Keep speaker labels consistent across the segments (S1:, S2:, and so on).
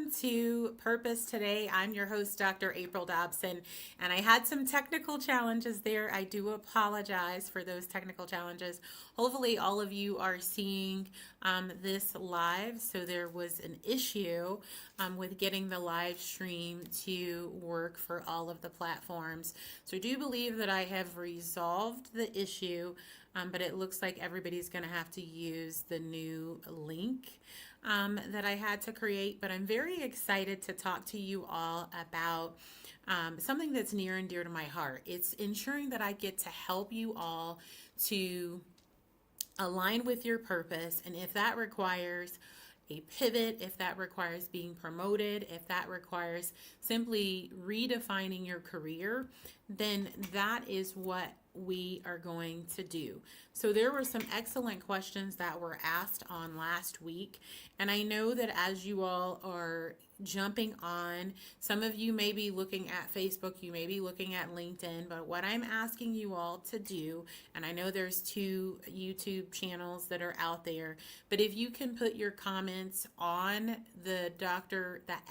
S1: welcome to Purpose Today. I'm your host, Dr. April Dobson, and I had some technical challenges there. I do apologize for those technical challenges. Hopefully, all of you are seeing this live. So, there was an issue with getting the live stream to work for all of the platforms. So, I do believe that I have resolved the issue, but it looks like everybody's going to have to use the new link that I had to create. But I'm very excited to talk to you all about something that's near and dear to my heart. It's ensuring that I get to help you all to align with your purpose. And if that requires a pivot, if that requires being promoted, if that requires simply redefining your career, then that is what we are going to do. So there were some excellent questions that were asked on last week. And I know that as you all are jumping on, some of you may be looking at Facebook, you may be looking at LinkedIn, but what I'm asking you all to do, and I know there's 2 YouTube channels that are out there, but if you can put your comments on the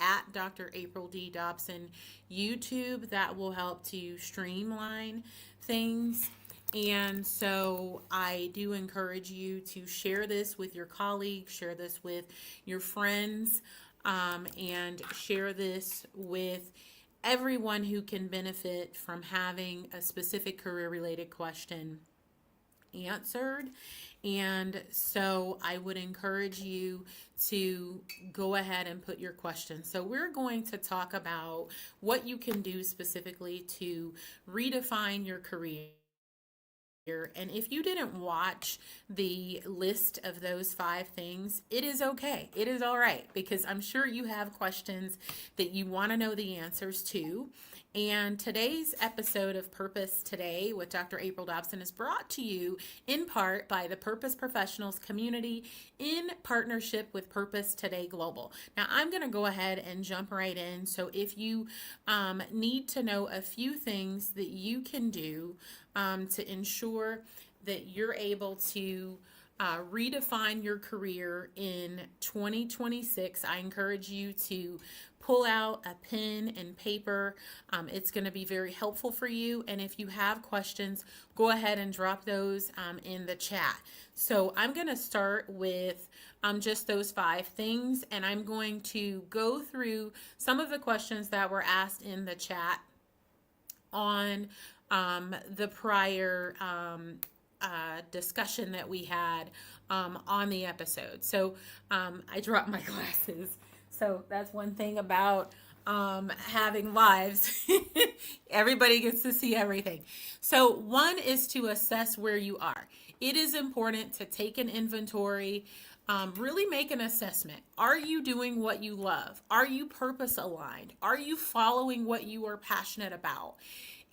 S1: at Dr. April D. Dobson YouTube, that will help to streamline things. And so I do encourage you to share this with your colleagues, share this with your friends, and share this with everyone who can benefit from having a specific career related question answered. And so I would encourage you to go ahead and put your questions. So we're going to talk about what you can do specifically to redefine your career. And if you didn't watch the list of those 5 things, it is okay. It is all right, because I'm sure you have questions that you want to know the answers to. And today's episode of Purpose Today with Dr. April Dobson is brought to you in part by the Purpose Professionals community in partnership with Purpose Today Global. Now, I'm going to go ahead and jump right in. So if you need to know a few things that you can do to ensure that you're able to redefine your career in 2026, I encourage you to pull out a pen and paper. It's going to be very helpful for you. And if you have questions, go ahead and drop those in the chat. So I'm going to start with just those 5 things, and I'm going to go through some of the questions that were asked in the chat on the prior discussion that we had on the episode. So I dropped my glasses. So that's one thing about having lives. Everybody gets to see everything. So one is to assess where you are. It is important to take an inventory, really make an assessment. Are you doing what you love? Are you purpose aligned? Are you following what you are passionate about?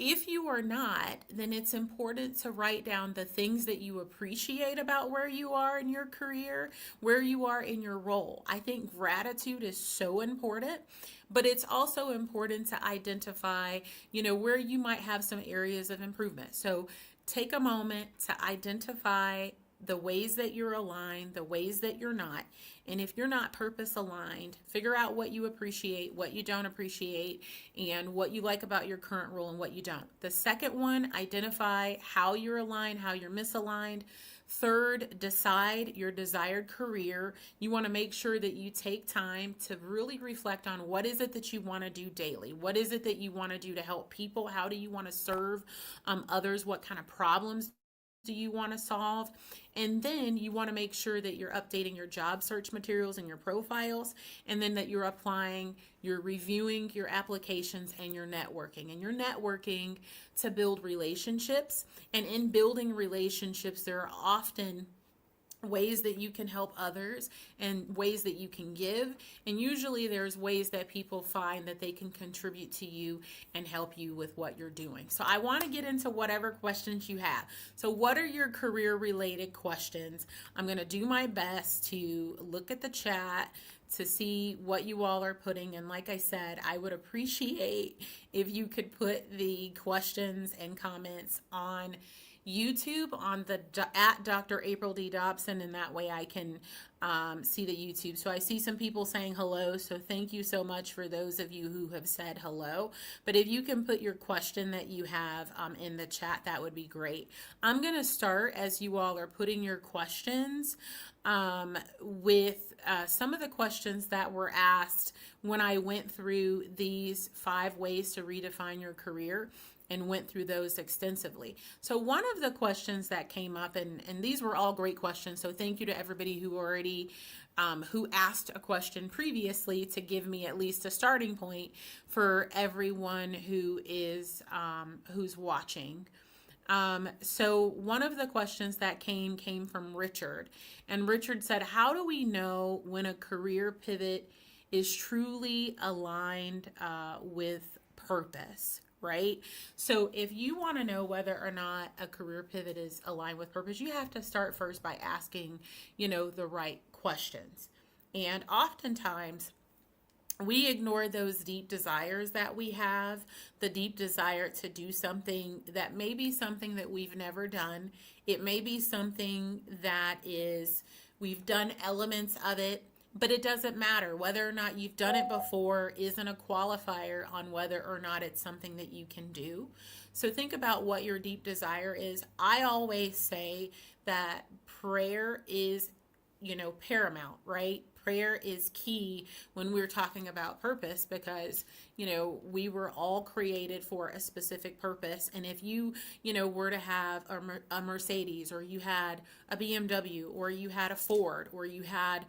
S1: If you are not, then it's important to write down the things that you appreciate about where you are in your career, where you are in your role. I think gratitude is so important, but it's also important to identify, where you might have some areas of improvement. So take a moment to identify the ways that you're aligned, the ways that you're not. And if you're not purpose aligned, figure out what you appreciate, what you don't appreciate, and what you like about your current role and what you don't. The second one, identify how you're aligned, how you're misaligned. Third, decide your desired career. You want to make sure that you take time to really reflect on what is it that you want to do daily? What is it that you want to do to help people? How do you want to serve others? What kind of problems do you want to solve? And then you want to make sure that you're updating your job search materials and your profiles, and then that you're reviewing your applications and your networking. And you're networking to build relationships. And in building relationships, there are often ways that you can help others and ways that you can give. And usually there's ways that people find that they can contribute to you and help you with what you're doing. So I want to get into whatever questions you have. So what are your career related questions? I'm going to do my best to look at the chat to see what you all are putting. And like I said, I would appreciate if you could put the questions and comments on YouTube on the at Dr. April D. Dobson, and that way I can see the YouTube. So I see some people saying hello. So thank you so much for those of you who have said hello. But if you can put your question that you have in the chat, that would be great. I'm going to start as you all are putting your questions with some of the questions that were asked when I went through these 5 ways to redefine your career and went through those extensively. So one of the questions that came up, and these were all great questions, so thank you to everybody who already who asked a question previously to give me at least a starting point for everyone who is who's watching. So one of the questions that came from Richard, and Richard said, how do we know when a career pivot is truly aligned with purpose? Right? So if you want to know whether or not a career pivot is aligned with purpose, you have to start first by asking, the right questions. And oftentimes we ignore those deep desires that we have, the deep desire to do something that may be something that we've never done. It may be something that we've done elements of it, but it doesn't matter. Whether or not you've done it before isn't a qualifier on whether or not it's something that you can do. So think about what your deep desire is. I always say that prayer is, paramount, right? Prayer is key when we're talking about purpose because, we were all created for a specific purpose. And if you, were to have a Mercedes, or you had a BMW, or you had a Ford, or you had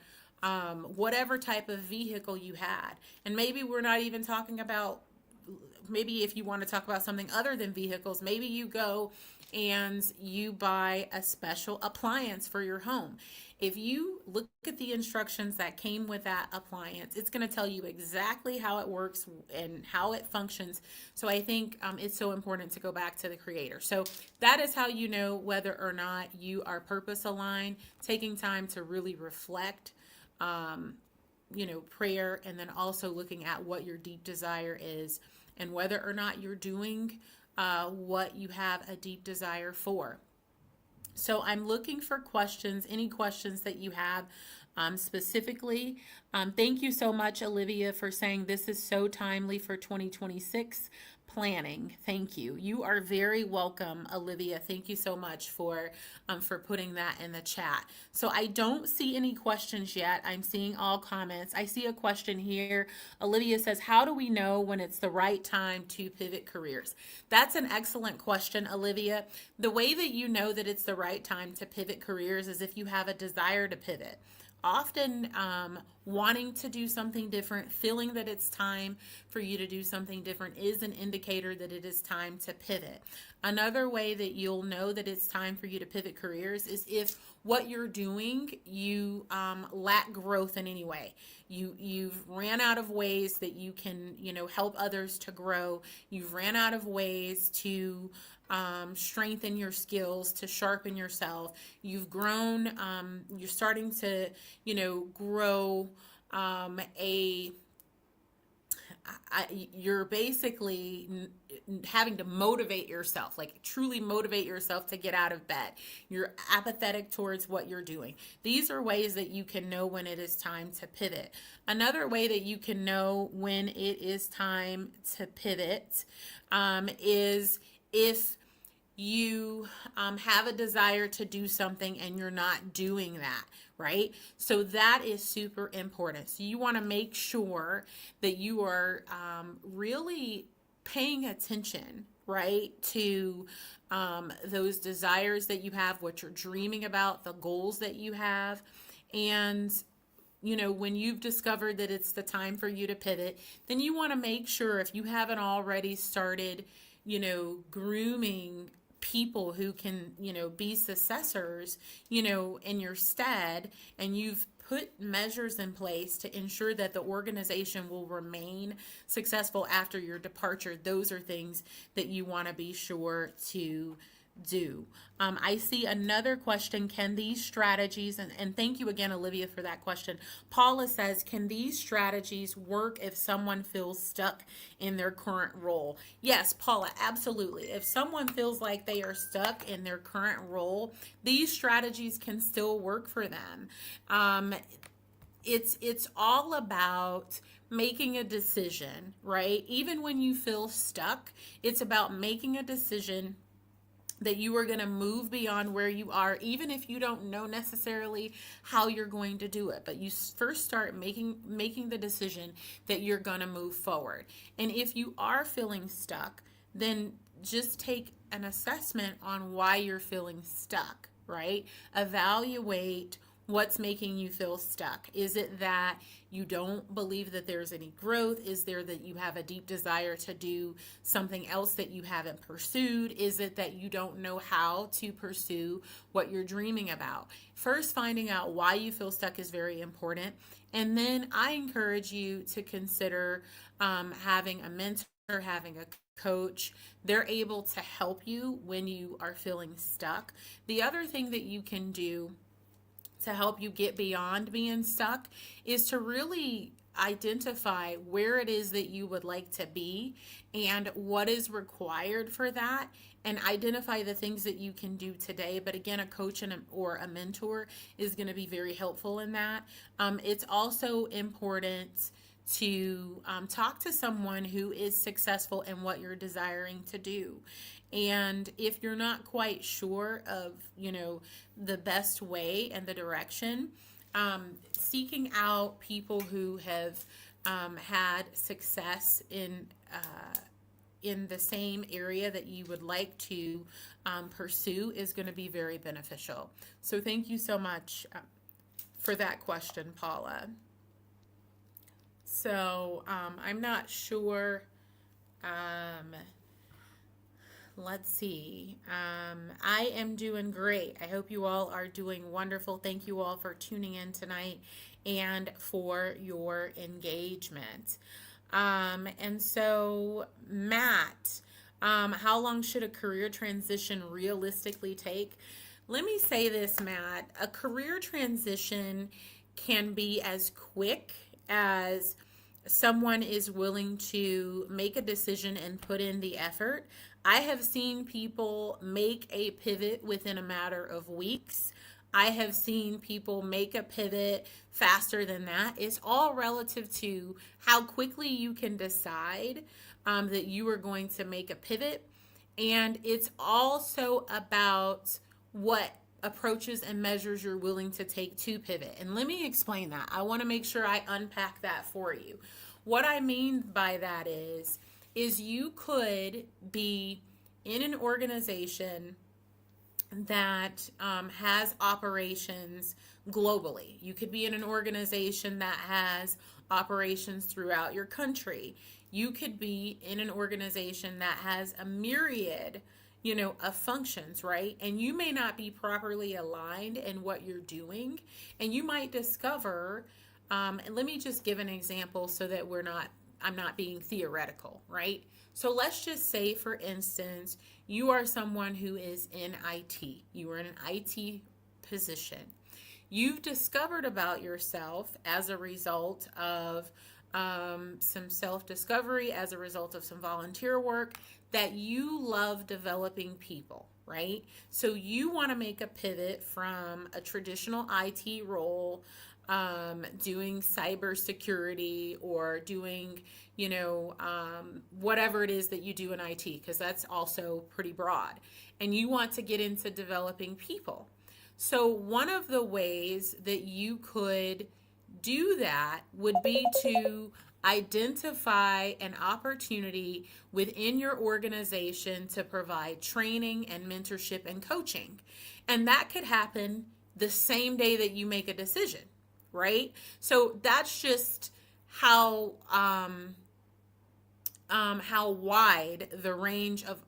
S1: whatever type of vehicle you had. And maybe we're not even talking about, maybe if you want to talk about something other than vehicles, maybe you go and you buy a special appliance for your home. If you look at the instructions that came with that appliance, it's going to tell you exactly how it works and how it functions. So I think it's so important to go back to the creator. So that is how you know whether or not you are purpose aligned, taking time to really reflect prayer, and then also looking at what your deep desire is and whether or not you're doing what you have a deep desire for. So I'm looking for questions, any questions that you have specifically. Thank you so much, Olivia, for saying this is so timely for 2026 planning. Thank you. You are very welcome, Olivia. Thank you so much for putting that in the chat. So I don't see any questions yet. I'm seeing all comments. I see a question here. Olivia says, how do we know when it's the right time to pivot careers? That's an excellent question, Olivia. The way that you know that it's the right time to pivot careers is if you have a desire to pivot. Often wanting to do something different, feeling that it's time for you to do something different is an indicator that it is time to pivot. Another way that you'll know that it's time for you to pivot careers is if what you're doing, you lack growth in any way. You've ran out of ways that you can, help others to grow. You've ran out of ways to strengthen your skills, to sharpen yourself. You've grown, you're starting to, grow you're basically having to motivate yourself, like truly motivate yourself to get out of bed. You're apathetic towards what you're doing. These are ways that you can know when it is time to pivot. Another way that you can know when it is time to pivot is if you have a desire to do something and you're not doing that, right? So that is super important. So you want to make sure that you are really paying attention, right, to those desires that you have, what you're dreaming about, the goals that you have. And when you've discovered that it's the time for you to pivot, then you want to make sure, if you haven't already started, grooming people who can, be successors, in your stead, and you've put measures in place to ensure that the organization will remain successful after your departure. Those are things that you want to be sure to do. I see another question. Can these strategies, and thank you again, Olivia, for that question. Paula says, can these strategies work if someone feels stuck in their current role? Yes, Paula, absolutely. If someone feels like they are stuck in their current role, these strategies can still work for them. Um, it's all about making a decision, right? Even when you feel stuck, it's about making a decision that you are going to move beyond where you are, even if you don't know necessarily how you're going to do it. But you first start making the decision that you're going to move forward. And if you are feeling stuck, then just take an assessment on why you're feeling stuck, right? Evaluate what's making you feel stuck. Is it that you don't believe that there's any growth? Is there that you have a deep desire to do something else that you haven't pursued? Is it that you don't know how to pursue what you're dreaming about? First, finding out why you feel stuck is very important. And then I encourage you to consider having a mentor, having a coach. They're able to help you when you are feeling stuck. The other thing that you can do to help you get beyond being stuck is to really identify where it is that you would like to be and what is required for that, and identify the things that you can do today. But again, a coach or a mentor is going to be very helpful in that. It's also important to talk to someone who is successful in what you're desiring to do. And if you're not quite sure of, the best way and the direction, seeking out people who have had success in the same area that you would like to pursue is going to be very beneficial. So thank you so much for that question, Paula. So I'm not sure. Let's see. I am doing great. I hope you all are doing wonderful. Thank you all for tuning in tonight and for your engagement. And so, Matt, how long should a career transition realistically take? Let me say this, Matt. A career transition can be as quick as someone is willing to make a decision and put in the effort. I have seen people make a pivot within a matter of weeks. I have seen people make a pivot faster than that. It's all relative to how quickly you can decide that you are going to make a pivot. And it's also about what approaches and measures you're willing to take to pivot. And let me explain that. I want to make sure I unpack that for you. What I mean by that is you could be in an organization that has operations globally. You could be in an organization that has operations throughout your country. You could be in an organization that has a myriad of functions, right? And you may not be properly aligned in what you're doing, and you might discover, and let me just give an example so that I'm not being theoretical, right? So let's just say, for instance, you are someone who is in IT. You are in an IT position. You've discovered about yourself as a result of some self-discovery, as a result of some volunteer work, that you love developing people, right? So you want to make a pivot from a traditional IT role, doing cybersecurity or doing, whatever it is that you do in IT, because that's also pretty broad. And you want to get into developing people. So one of the ways that you could do that would be to identify an opportunity within your organization to provide training and mentorship and coaching. And that could happen the same day that you make a decision, right? So that's just how wide the range of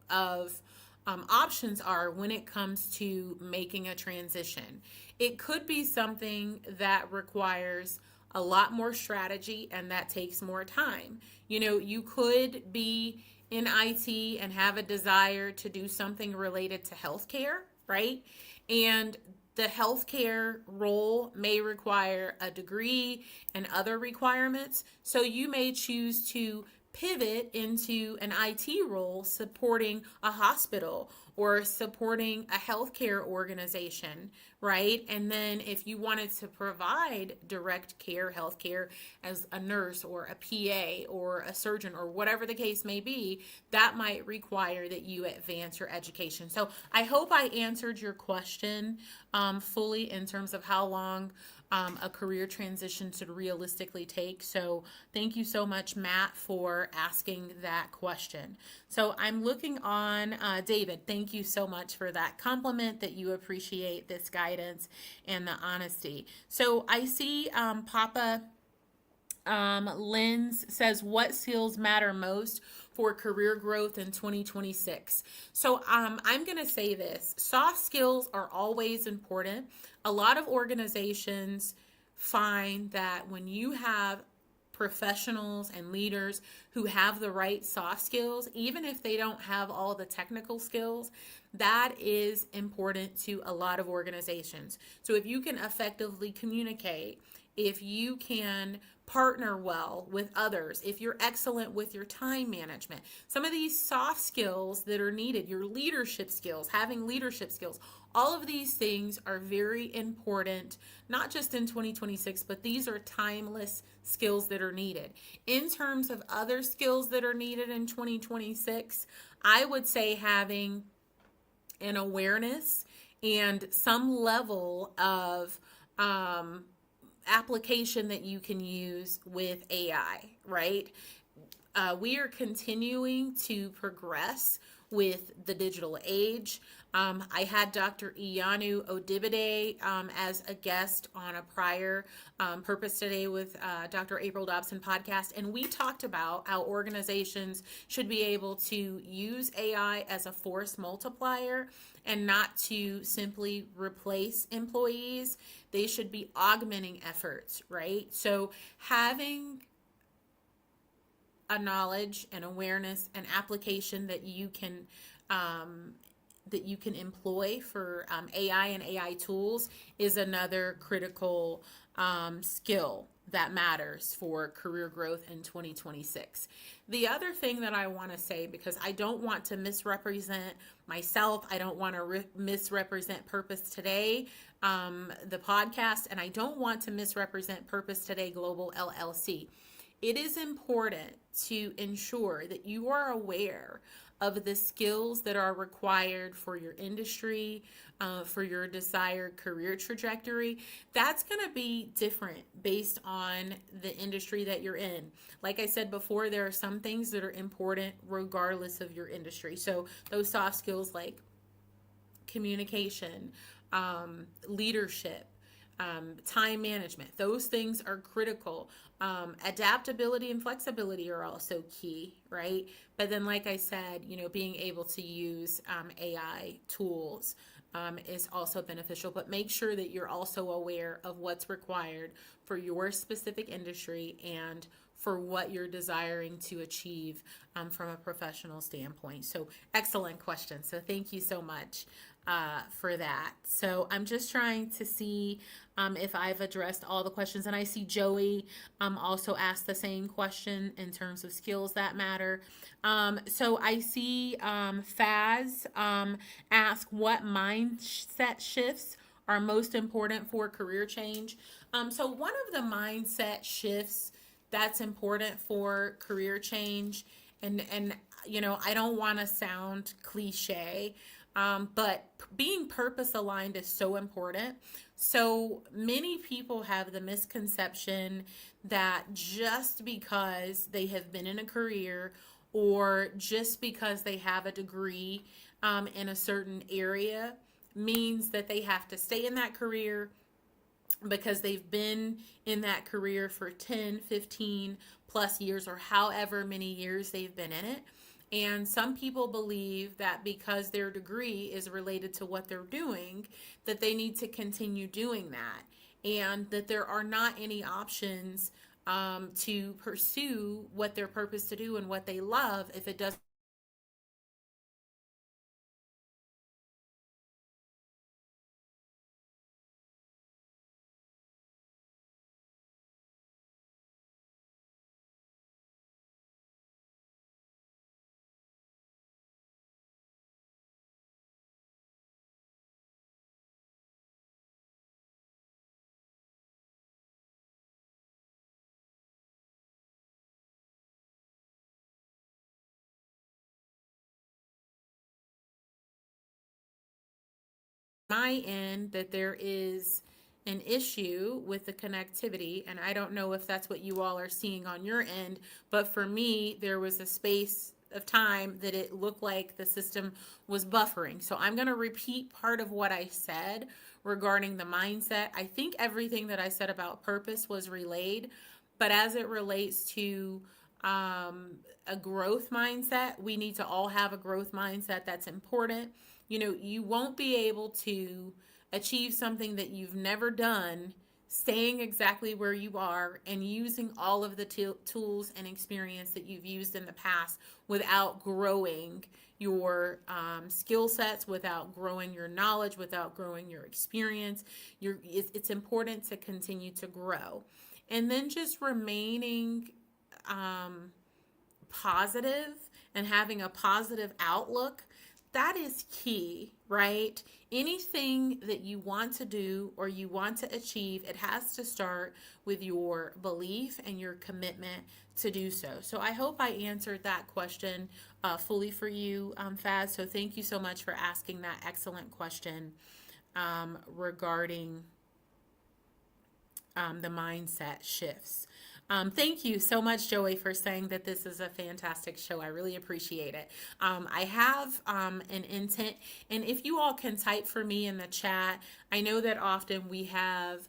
S1: options are when it comes to making a transition. It could be something that requires a lot more strategy, and that takes more time. You could be in IT and have a desire to do something related to healthcare, right? And the healthcare role may require a degree and other requirements. So you may choose to pivot into an IT role supporting a hospital or supporting a healthcare organization, right? And then if you wanted to provide direct care healthcare as a nurse or a PA or a surgeon or whatever the case may be, that might require that you advance your education. So I hope I answered your question fully in terms of how long a career transition should realistically take. So thank you so much, Matt, for asking that question. So I'm looking on David. Thank you so much for that compliment, that you appreciate this guidance and the honesty. So I see Papa Lens says, what skills matter most for career growth in 2026? So I'm going to say this. Soft skills are always important. A lot of organizations find that when you have professionals and leaders who have the right soft skills, even if they don't have all the technical skills, that is important to a lot of organizations. So if you can effectively communicate, if you can partner well with others, if you're excellent with your time management, some of these soft skills that are needed, your leadership skills, having leadership skills, all of these things are very important, not just in 2026, but these are timeless skills that are needed. In terms of other skills that are needed in 2026, I would say having an awareness and some level of application that you can use with AI, right? We are continuing to progress with the digital age. I had Dr. Iyanu Odibade as a guest on a prior Purpose Today with Dr. April Dobson podcast, and we talked about how organizations should be able to use AI as a force multiplier and not to simply replace employees. They should be augmenting efforts, right? So having a knowledge and awareness and application that you can employ for AI and AI tools is another critical skill that matters for career growth in 2026. The other thing that I want to say, because I don't want to misrepresent myself, I don't want to misrepresent Purpose Today, the podcast, and I don't want to misrepresent Purpose Today Global LLC. It is important to ensure that you are aware of the skills that are required for your industry, for your desired career trajectory. That's going to be different based on the industry that you're in. Like I said before, there are some things that are important regardless of your industry. So those soft skills like communication, leadership, time management, those things are critical. Adaptability and flexibility are also key, right? But then, like I said, being able to use AI tools is also beneficial. But make sure that you're also aware of what's required for your specific industry and for what you're desiring to achieve from a professional standpoint. So excellent question. So thank you so much for that. So I'm just trying to see if I've addressed all the questions. And I see Joey also asked the same question in terms of skills that matter. So I see Faz ask, what mindset shifts are most important for career change? So one of the mindset shifts that's important for career change, and I don't want to sound cliche, but being purpose aligned is so important. So many people have the misconception that just because they have been in a career or just because they have a degree in a certain area means that they have to stay in that career because they've been in that career for 10, 15 plus years or however many years they've been in it. And some people believe that because their degree is related to what they're doing, that they need to continue doing that. and that there are not any options to pursue what their purpose to do and what they love if it doesn't my end that there is an issue with the connectivity, and I don't know if that's what you all are seeing on your end, but for me, there was a space of time that it looked like the system was buffering. So I'm going to repeat part of what I said regarding the mindset. I think everything that I said about purpose was relayed, but as it relates to a growth mindset, we need to all have a growth mindset. That's important. You know, you won't be able to achieve something that you've never done staying exactly where you are and using all of the tools and experience that you've used in the past without growing your skill sets, without growing your knowledge, without growing your experience. It's important to continue to grow. And then just remaining positive and having a positive outlook, that is key, right? Anything that you want to do or you want to achieve, it has to start with your belief and your commitment to do so. So I hope I answered that question fully for you, Faz. So thank you so much for asking that excellent question regarding the mindset shifts. Thank you so much, Joey, for saying that this is a fantastic show. I really appreciate it. I have an intent, and if you all can type for me in the chat, I know that often we have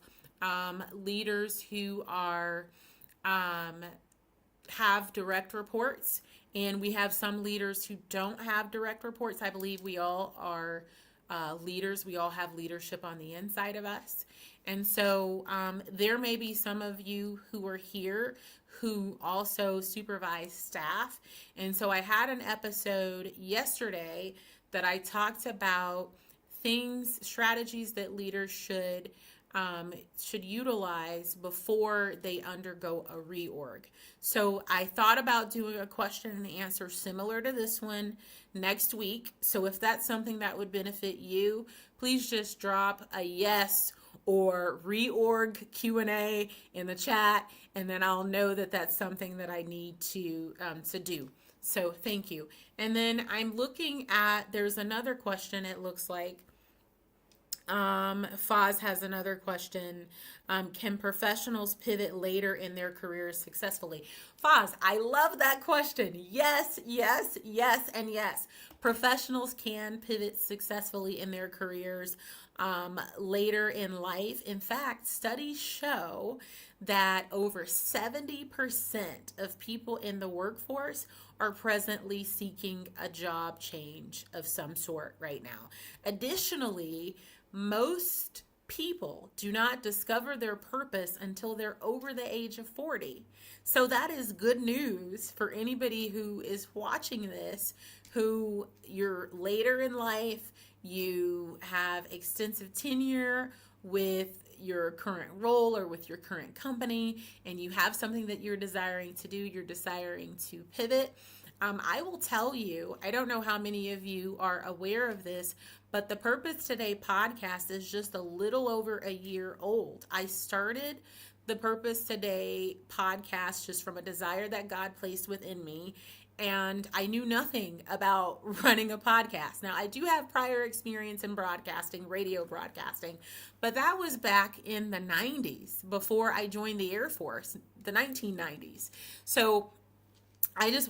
S1: leaders who are have direct reports, and we have some leaders who don't have direct reports. I believe we all are leaders. We all have leadership on the inside of us. And so there may be some of you who are here who also supervise staff. And so I had an episode yesterday that I talked about strategies that leaders should utilize before they undergo a reorg. So I thought about doing a question and answer similar to this one next week. So if that's something that would benefit you, please just drop a yes or reorg Q&A in the chat, and then I'll know that that's something that I need to do. So thank you. And then I'm looking at, there's another question, it looks like. Foz has another question. Can professionals pivot later in their careers successfully? Foz, I love that question. Yes, yes, yes, and yes. Professionals can pivot successfully in their careers later in life. In fact, studies show that over 70% of people in the workforce are presently seeking a job change of some sort right now. Additionally, most people do not discover their purpose until they're over the age of 40. So that is good news for anybody who is watching this, who you're later in life, you have extensive tenure with your current role or with your current company, and you have something that you're desiring to do, you're desiring to pivot. I will tell you, I don't know how many of you are aware of this, but the Purpose Today podcast is just a little over a year old. I started the Purpose Today podcast just from a desire that God placed within me, and I knew nothing about running a podcast. Now, I do have prior experience in broadcasting, radio broadcasting, but that was back in the 90s before I joined the Air Force, the 1990s. So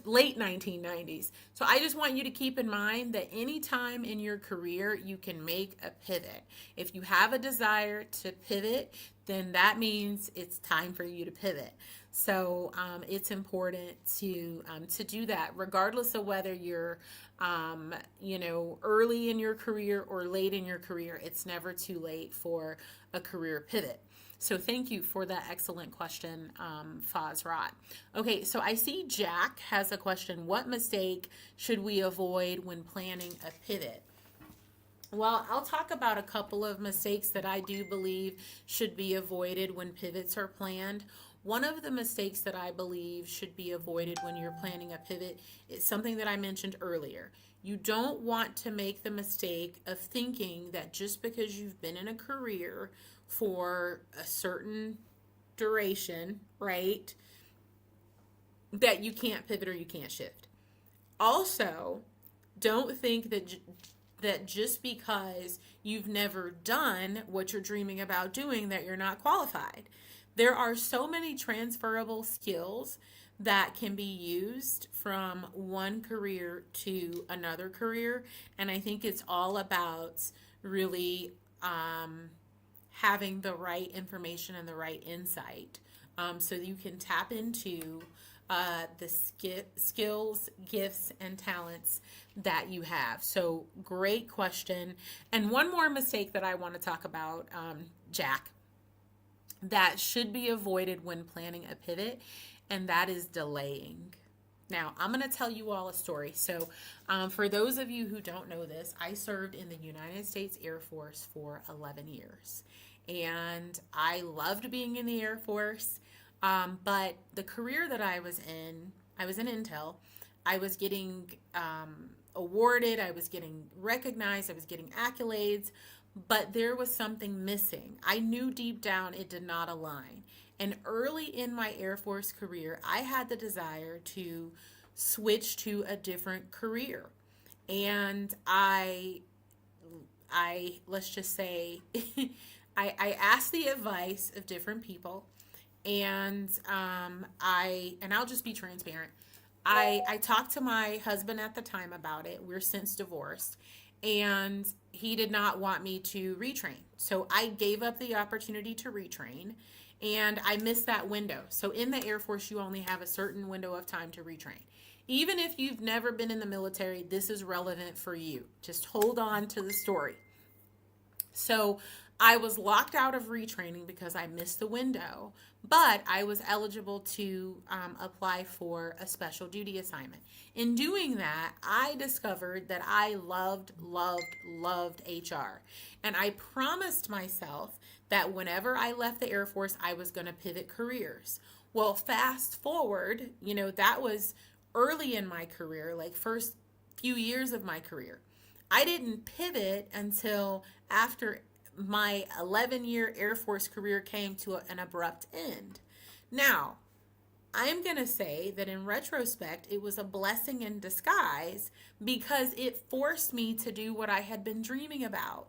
S1: late 1990s. So I just want you to keep in mind that anytime in your career you can make a pivot. If you have a desire to pivot, then that means it's time for you to pivot. So it's important to do that, regardless of whether you're early in your career or late in your career. It's never too late for a career pivot. So thank you for that excellent question, Fazrat. Okay, so I see Jack has a question. What mistake should we avoid when planning a pivot? Well, I'll talk about a couple of mistakes that I do believe should be avoided when pivots are planned. One of the mistakes that I believe should be avoided when you're planning a pivot is something that I mentioned earlier. You don't want to make the mistake of thinking that just because you've been in a career for a certain duration, right, that you can't pivot or you can't shift. Also, don't think that just because you've never done what you're dreaming about doing that you're not qualified. There are so many transferable skills that can be used from one career to another career, and I think it's all about really having the right information and the right insight, so that you can tap into the skills, gifts, and talents that you have. So, great question. And one more mistake that I want to talk about, Jack, that should be avoided when planning a pivot, and that is delaying. Now, I'm going to tell you all a story. So, for those of you who don't know this, I served in the United States Air Force for 11 years. And I loved being in the Air Force. But the career that I was in Intel. I was getting awarded, I was getting recognized, I was getting accolades, but there was something missing. I knew deep down it did not align. And early in my Air Force career, I had the desire to switch to a different career. And I let's just say, I asked the advice of different people, and I'll just be transparent. I talked to my husband at the time about it. We're since divorced, and he did not want me to retrain. So I gave up the opportunity to retrain, and I missed that window. So in the Air Force, you only have a certain window of time to retrain. Even if you've never been in the military, this is relevant for you. Just hold on to the story. So I was locked out of retraining because I missed the window, but I was eligible to apply for a special duty assignment. In doing that, I discovered that I loved HR. And I promised myself that whenever I left the Air Force, I was going to pivot careers. Well, fast forward, that was early in my career, like first few years of my career. I didn't pivot until after my 11-year Air Force career came to an abrupt end. Now, I'm going to say that in retrospect, it was a blessing in disguise because it forced me to do what I had been dreaming about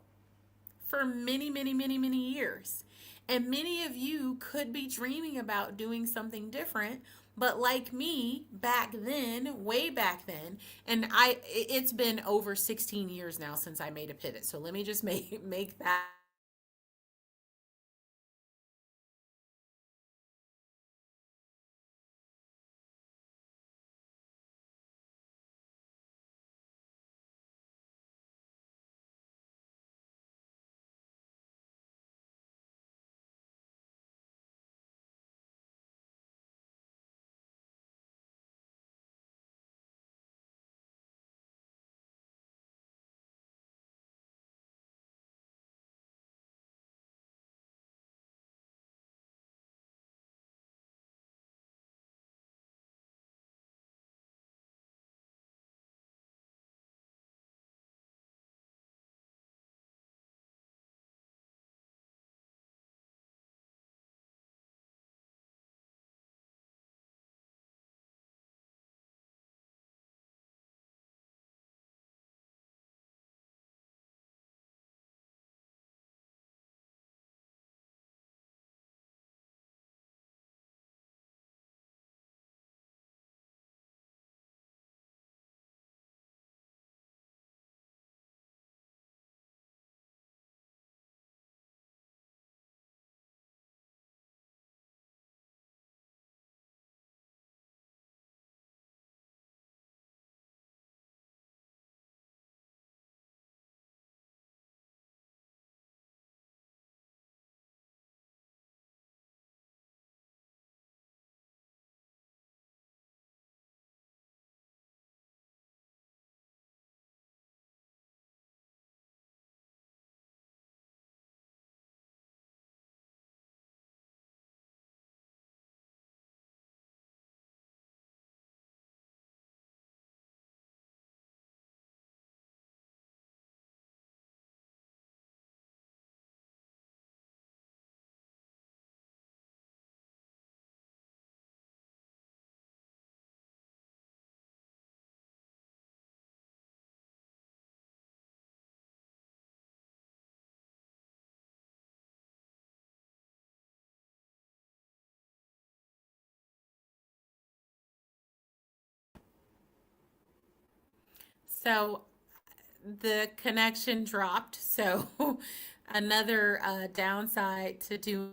S1: for many, many, many, many years. And many of you could be dreaming about doing something different, but like me back then, way back then, and it's been over 16 years now since I made a pivot. So let me just make that So the connection dropped. So another downside to do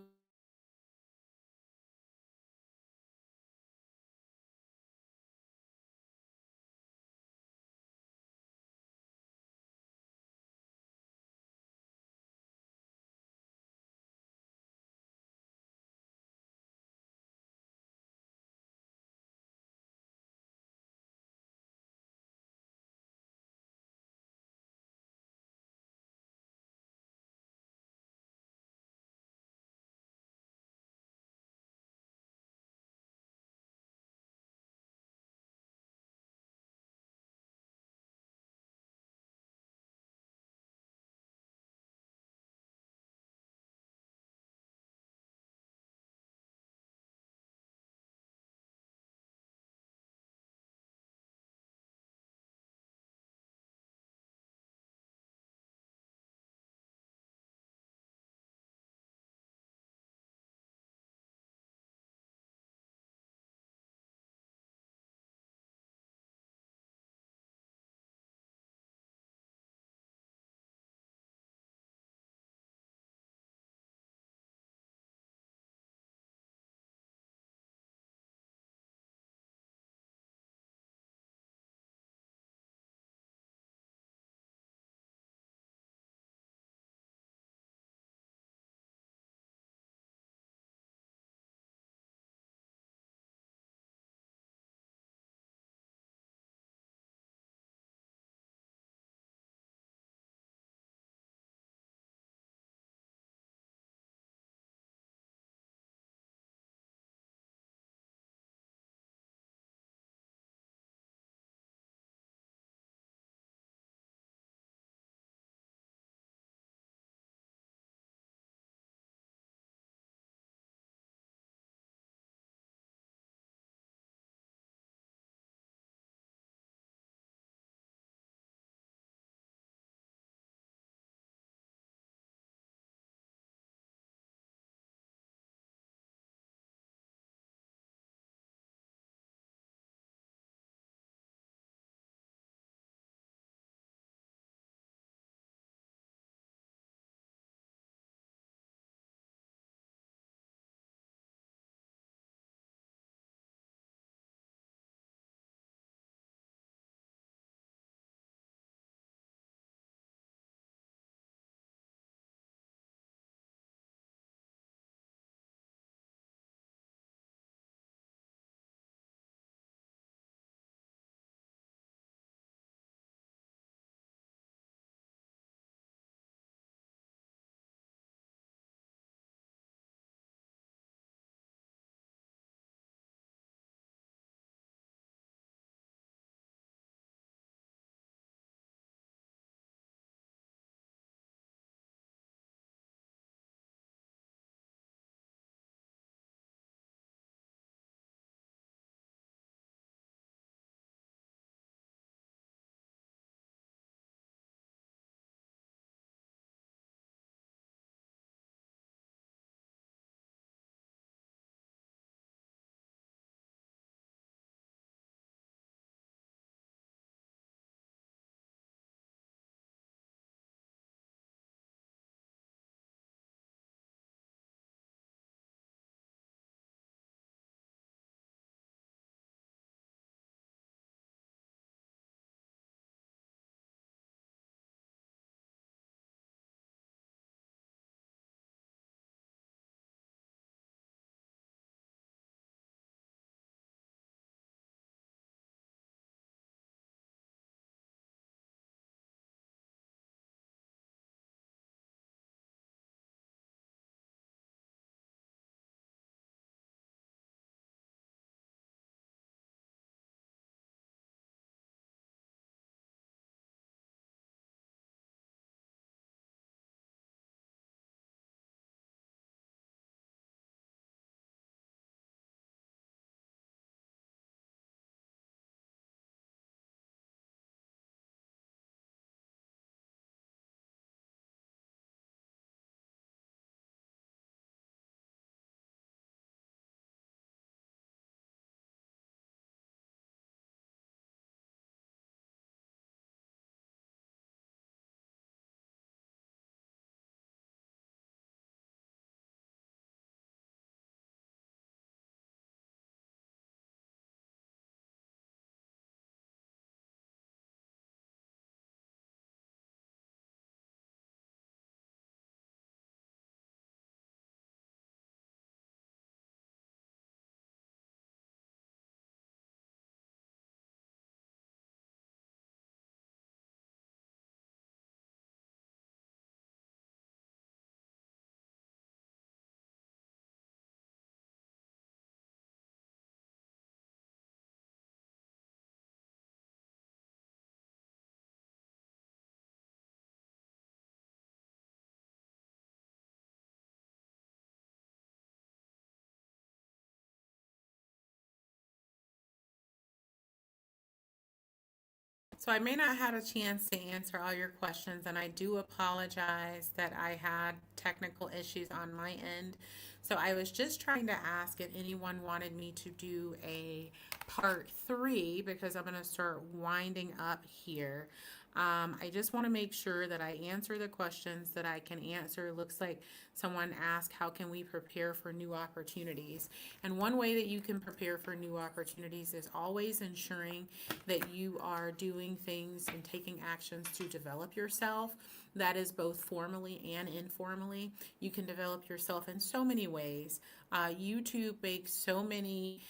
S1: So I may not have a chance to answer all your questions, and I do apologize that I had technical issues on my end. So I was just trying to ask if anyone wanted me to do a part three because I'm going to start winding up here. I just want to make sure that I answer the questions that I can answer. It looks like someone asked, how can we prepare for new opportunities? And one way that you can prepare for new opportunities is always ensuring that you are doing things and taking actions to develop yourself. That is both formally and informally. You can develop yourself in so many ways. YouTube makes so many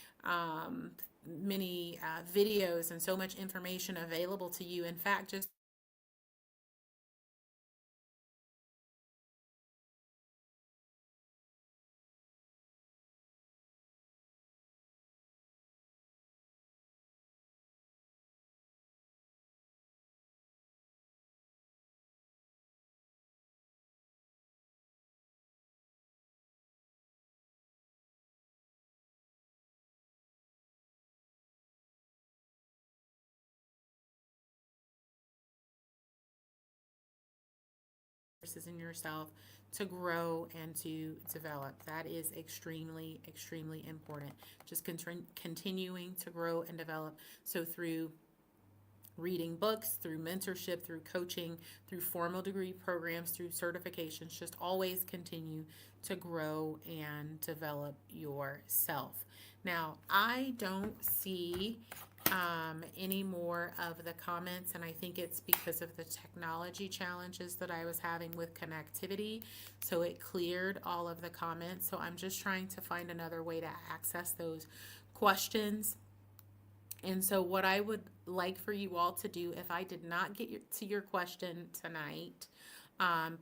S1: videos and so much information available to you. In fact, just resources in yourself to grow and to develop. That is extremely, extremely important. Just continuing to grow and develop. So through reading books, through mentorship, through coaching, through formal degree programs, through certifications, just always continue to grow and develop yourself. Now, I don't see any more of the comments, and I think it's because of the technology challenges that I was having with connectivity. So it cleared all of the comments. So I'm just trying to find another way to access those questions. And so what I would like for you all to do, if I did not get to your question tonight,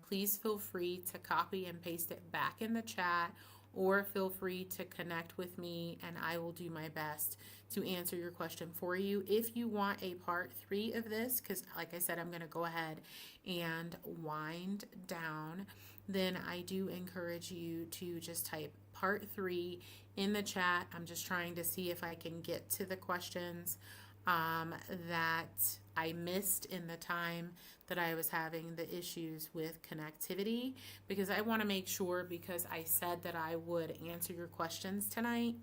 S1: please feel free to copy and paste it back in the chat, or feel free to connect with me and I will do my best to answer your question for you. If you want a part three of this, because like I said, I'm going to go ahead and wind down, then I do encourage you to just type part three in the chat. I'm just trying to see if I can get to the questions that I missed in the time that I was having the issues with connectivity, because I want to make sure, because I said that I would answer your questions tonight,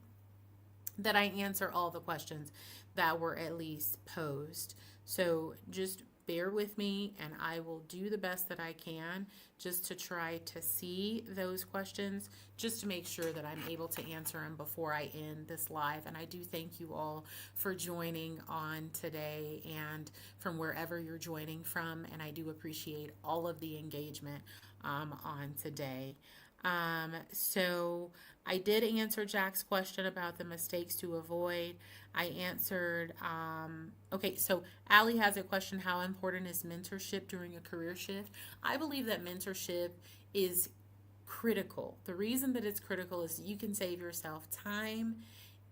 S1: that I answer all the questions that were at least posed. So just bear with me and I will do the best that I can just to try to see those questions, just to make sure that I'm able to answer them before I end this live. And I do thank you all for joining on today and from wherever you're joining from. And I do appreciate all of the engagement on today. So I did answer Jack's question about the mistakes to avoid. I answered, okay, so Allie has a question, how important is mentorship during a career shift? I believe that mentorship is critical. The reason that it's critical is you can save yourself time,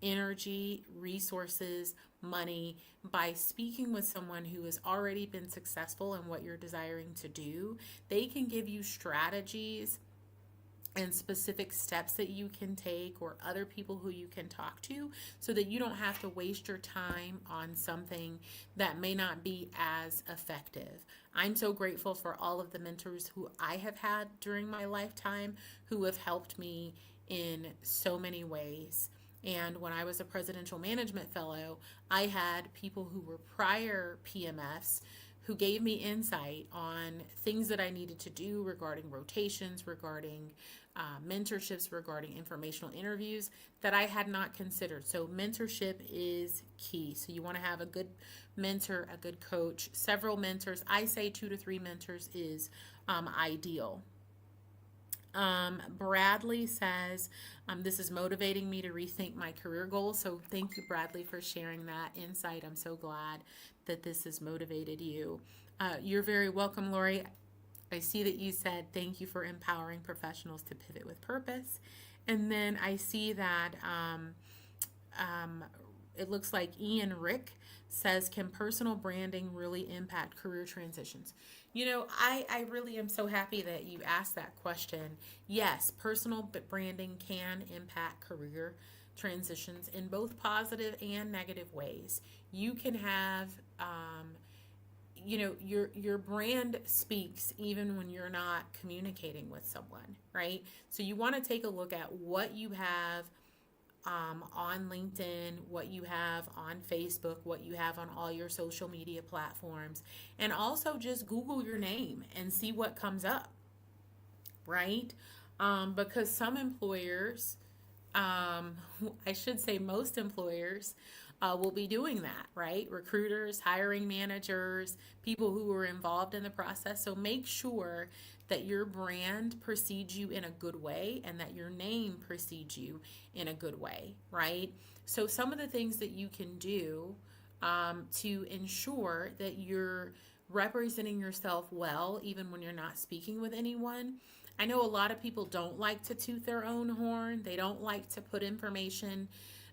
S1: energy, resources, money by speaking with someone who has already been successful in what you're desiring to do. They can give you strategies and specific steps that you can take, or other people who you can talk to, so that you don't have to waste your time on something that may not be as effective. I'm so grateful for all of the mentors who I have had during my lifetime who have helped me in so many ways. And when I was a presidential management fellow, I had people who were prior PMFs who gave me insight on things that I needed to do regarding rotations, regarding mentorships, regarding informational interviews that I had not considered. So mentorship is key. So you want to have a good mentor, a good coach, several mentors. I say 2 to 3 mentors is ideal. Bradley says, this is motivating me to rethink my career goals. So thank you, Bradley, for sharing that insight. I'm so glad that this has motivated you. You're very welcome, Lori. I see that you said thank you for empowering professionals to pivot with purpose. And then I see that it looks like Ian Rick says, can personal branding really impact career transitions? You know, I really am so happy that you asked that question. Yes, personal branding can impact career transitions in both positive and negative ways. You can have your brand speaks even when you're not communicating with someone, right? So you want to take a look at what you have on LinkedIn, what you have on Facebook, what you have on all your social media platforms, and also just Google your name and see what comes up, right? Because some employers, um, I should say most employers, will be doing that, right? Recruiters, hiring managers, people who are involved in the process. So make sure that your brand precedes you in a good way and that your name precedes you in a good way, right? So some of the things that you can do to ensure that you're representing yourself well, even when you're not speaking with anyone. I know a lot of people don't like to toot their own horn. They don't like to put information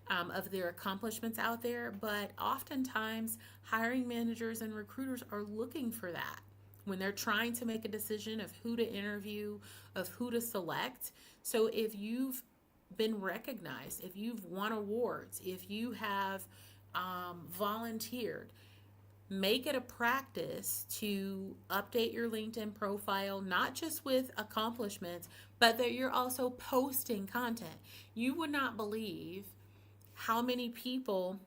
S1: of their accomplishments out there, but oftentimes hiring managers and recruiters are looking for that when they're trying to make a decision of who to interview, of who to select. So if you've been recognized, if you've won awards, if you have volunteered, make it a practice to update your LinkedIn profile, not just with accomplishments, but that you're also posting content. You would not believe how many people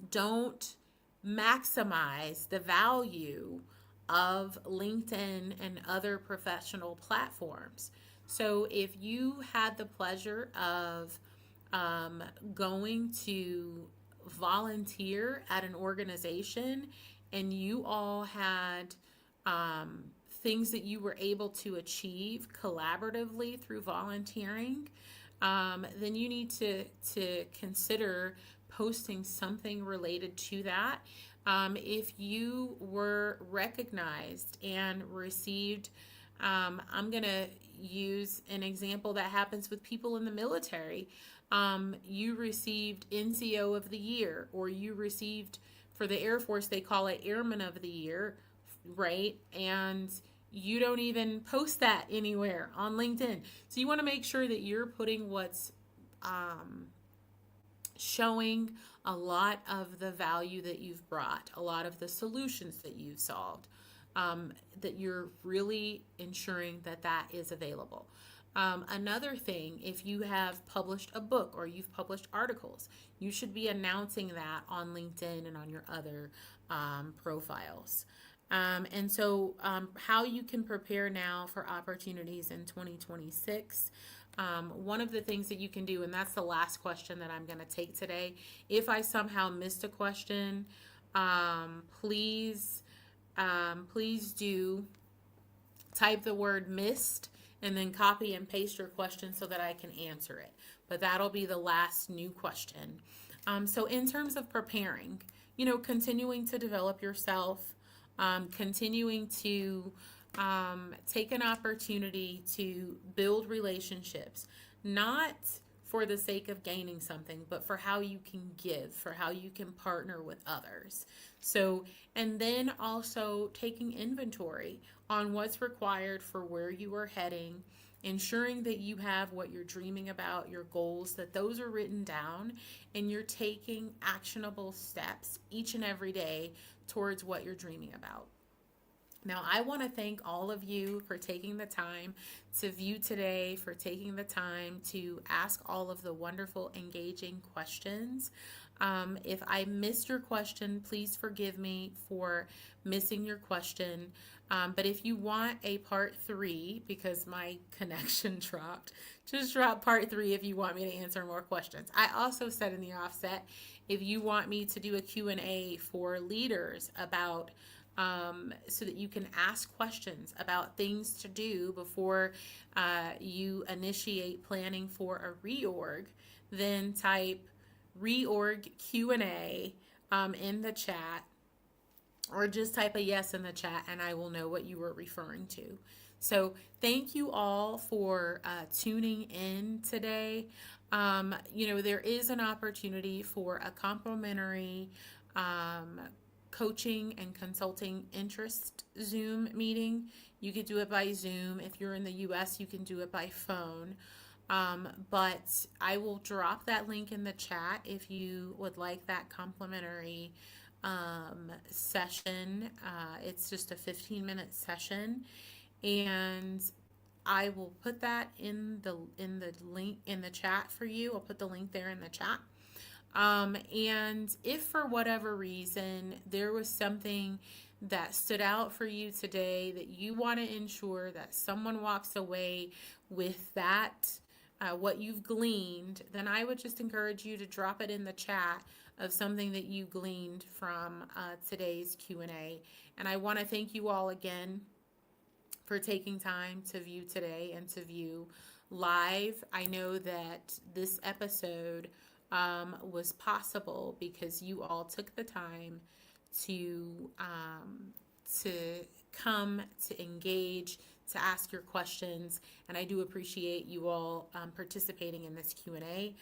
S1: don't maximize the value of LinkedIn and other professional platforms. So if you had the pleasure of going to volunteer at an organization and you all had things that you were able to achieve collaboratively through volunteering, then you need to consider posting something related to that. If you were recognized and received, I'm going to use an example that happens with people in the military. You received NCO of the Year, or you received, for the Air Force, they call it Airman of the Year, right? And you don't even post that anywhere on LinkedIn. So you want to make sure that you're putting what's showing a lot of the value that you've brought, a lot of the solutions that you've solved, that you're really ensuring that that is available. Another thing, if you have published a book or you've published articles, you should be announcing that on LinkedIn and on your other profiles. How you can prepare now for opportunities in 2026. One of the things that you can do, and that's the last question that I'm going to take today. If I somehow missed a question, please do type the word missed and then copy and paste your question so that I can answer it. But that'll be the last new question. So in terms of preparing, continuing to develop yourself, continuing to take an opportunity to build relationships, not for the sake of gaining something, but for how you can give, for how you can partner with others. So, and then also taking inventory on what's required for where you are heading, ensuring that you have what you're dreaming about, your goals, that those are written down, and you're taking actionable steps each and every day towards what you're dreaming about. Now, I want to thank all of you for taking the time to view today, for taking the time to ask all of the wonderful, engaging questions. If I missed your question, please forgive me for missing your question. But if you want a part 3, because my connection dropped, just drop part 3 if you want me to answer more questions. I also said in the offset, if you want me to do a Q&A for leaders about so that you can ask questions about things to do before you initiate planning for a reorg, then type reorg Q&A in the chat, or just type a yes in the chat and I will know what you were referring to. So thank you all for tuning in today. There is an opportunity for a complimentary coaching and consulting interest Zoom meeting. You could do it by Zoom. If you're in the US, you can do it by phone. But I will drop that link in the chat if you would like that complimentary session. It's just a 15-minute session, and I will put that in the link in the chat for you. I'll put the link there in the chat. And if for whatever reason there was something that stood out for you today that you want to ensure that someone walks away with that, what you've gleaned, then I would just encourage you to drop it in the chat of something that you gleaned from today's Q&A. And I want to thank you all again for taking time to view today and to view live. I know that this episode was possible because you all took the time to come, to engage, to ask your questions, and I do appreciate you all participating in this Q&A.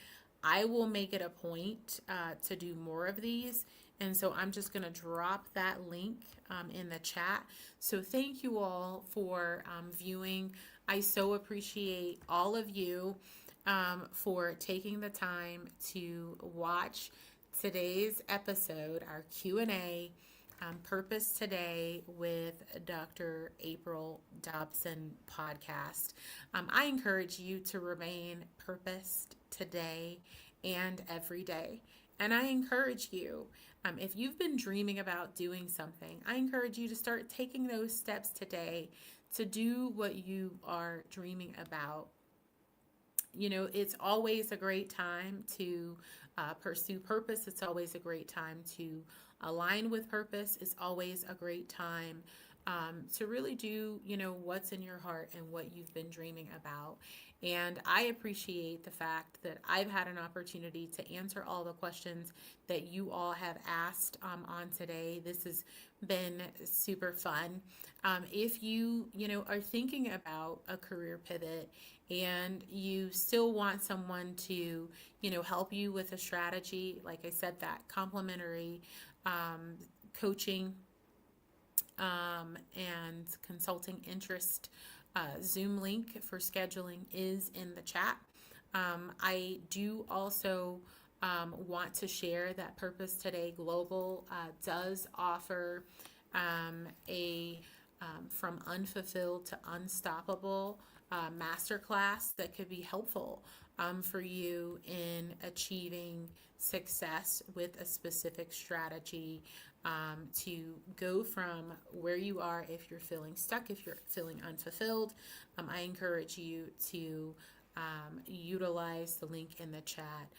S1: I will make it a point to do more of these, and so I'm just going to drop that link in the chat. So thank you all for viewing. I so appreciate all of you for taking the time to watch today's episode, our Q&A, Purpose Today with Dr. April Dobson podcast. I encourage you to remain purposed today and every day. And I encourage you, if you've been dreaming about doing something, I encourage you to start taking those steps today to do what you are dreaming about. You know, it's always a great time to pursue purpose. It's always a great time to align with purpose. It's always a great time to really do, you know, what's in your heart and what you've been dreaming about. And I appreciate the fact that I've had an opportunity to answer all the questions that you all have asked on today. This has been super fun. If you are thinking about a career pivot and you still want someone to, help you with a strategy, like I said, that complimentary coaching and consulting interest Zoom link for scheduling is in the chat. I do also want to share that Purpose Today Global does offer a From Unfulfilled to Unstoppable masterclass that could be helpful for you in achieving success with a specific strategy to go from where you are if you're feeling stuck, if you're feeling unfulfilled. I encourage you to utilize the link in the chat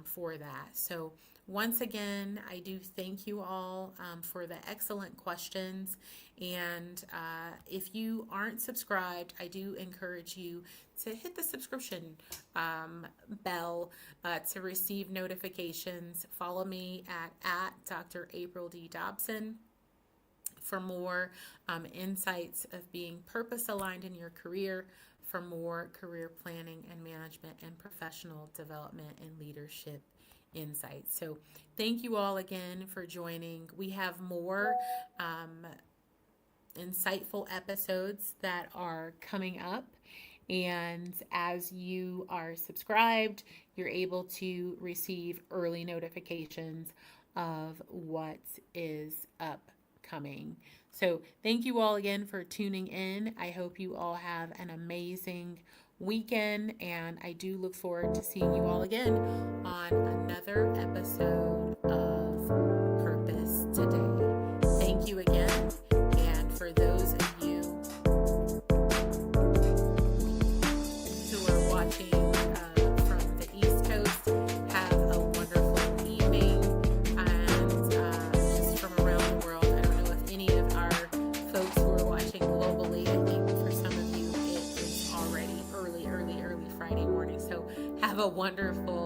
S1: for that. So once again, I do thank you all for the excellent questions. And if you aren't subscribed, I do encourage you to hit the subscription bell to receive notifications. Follow me at Dr. April D. Dobson for more insights of being purpose aligned in your career, for more career planning and management and professional development and leadership insights. So thank you all again for joining. We have more insightful episodes that are coming up. And as you are subscribed, you're able to receive early notifications of what is upcoming. So thank you all again for tuning in. I hope you all have an amazing weekend, and I do look forward to seeing you all again on another episode of Purpose Today. Thank you again, and for those of you who are watching from the East Coast, have a wonderful evening, and just from around the world, I don't know if any of our folks who are watching globally, I think for some of you it is already early Friday morning, so have a wonderful